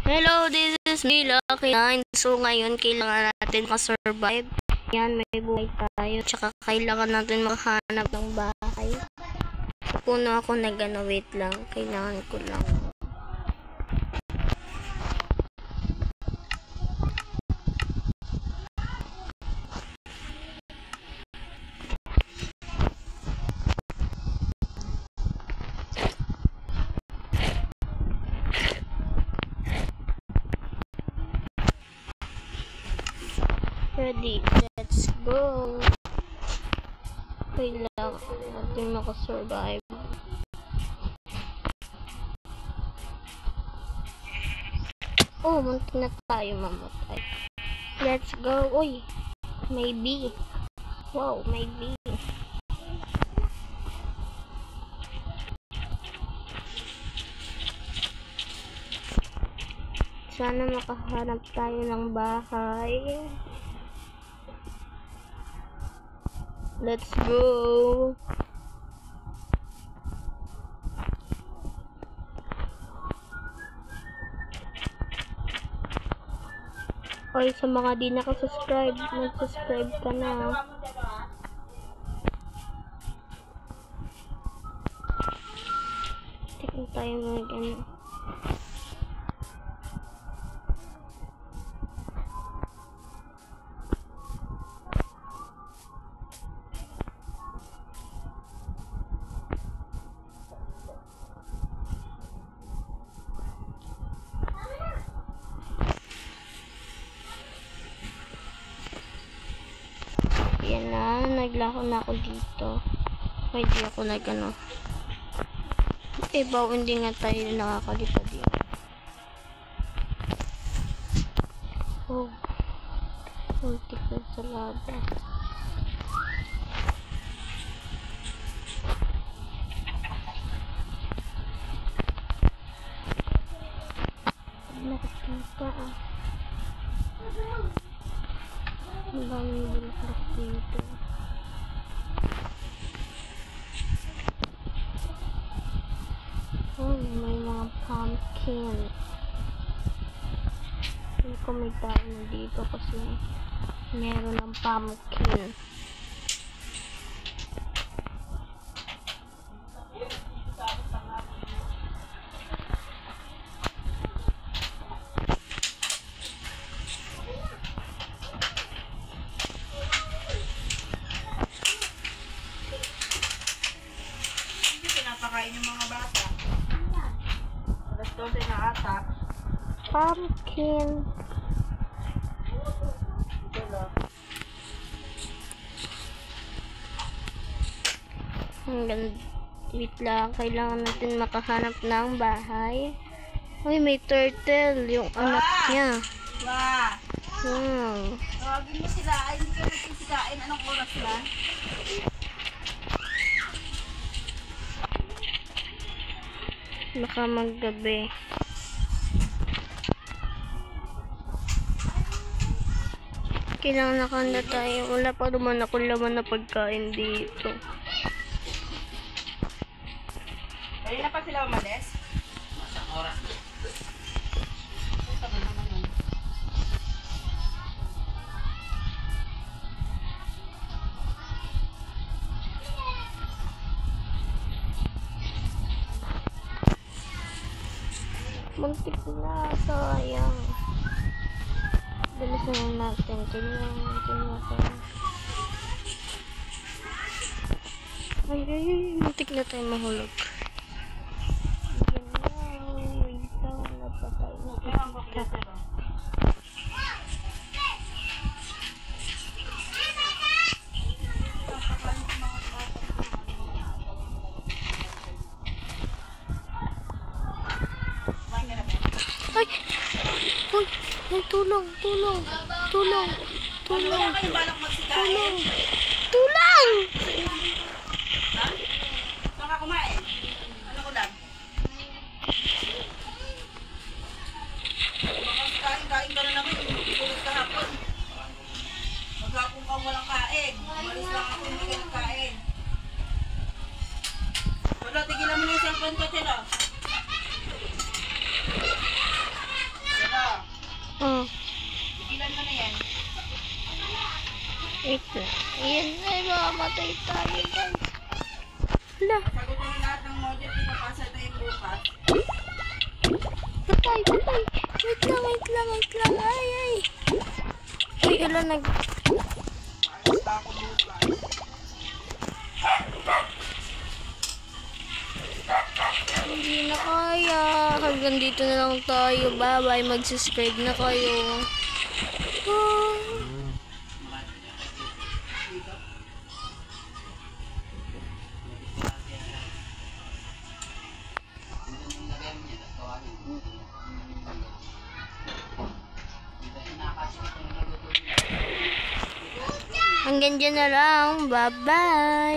Hello, this is me, Lucky 9. So, ngayon, kailangan natin makasurvive. Yan, may buhay tayo. Tsaka, kailangan natin makahanap ng bahay. Puno ako na gana, wait lang. Kailangan ko lang. Ready, let's go. Kailangan natin makasurvive. Oh, muntik na tayo mamatay. Let's go. Uy, maybe. Wow, maybe. Sana makahanap tayo ng bahay. Let's go. Oy, sa mga di nakasubscribe, mag-subscribe ka na. Tignan tayo mag-ano. Yan na, naglako na ako dito. Pwede ako nagano. Ibaw, hindi nga tayo nakakalipad yun. Oh, muntik na sa laba. Nakikita ah. Ang daming bulak dito. Oh, may mga pumpkin. Hindi ko may tao na dito kasi meron ng pumpkin. Pinapakain yung mga bata. Alas 12 na ata. Pumpkin. Hanggang wait lang, kailangan natin makahanap ng bahay. Uy, may turtle, yung anak niya. Wah! Tawagin mo sila, ay hindi ka nagsisikain. Anong oras na? Baka maggabi. Kailangan nakahanda tayo. Wala pa naman ako laman na pagkain dito. Kanina pa sila umalis? Masang oras. Muntik na, sayang. Bilis na natin. Kailangan natin ay, muntik na tayo mahulog. Yan na, wait lang, napatay na kita. Ay! Uy! Ay, tulong! Tulong! Tulong! Tulong! Kayo balak magsikain? Tulong! Tulong! Ha? Baka kumain? Ano ko lang? Baka kain ka na naman yung tulog kahapon. Maghapon ka walang kain. Malis lang ako hindi ka nagkain. Wala, tigilan mo na yung cellphone ko, Chelo. Wait lang. Ayan ay mamamatay tayo guys. Hala. Sagutin na lahat ng model, ipapasa tayo bukas. Patay. Wait lang. Ay. Ay, ala Maalis pa ako bukas. Hindi na kaya. Hanggang dito na lang tayo. Bye-bye. Mag-subscribe na kayo. Ah. Hanggang dyan na lang. Bye-bye.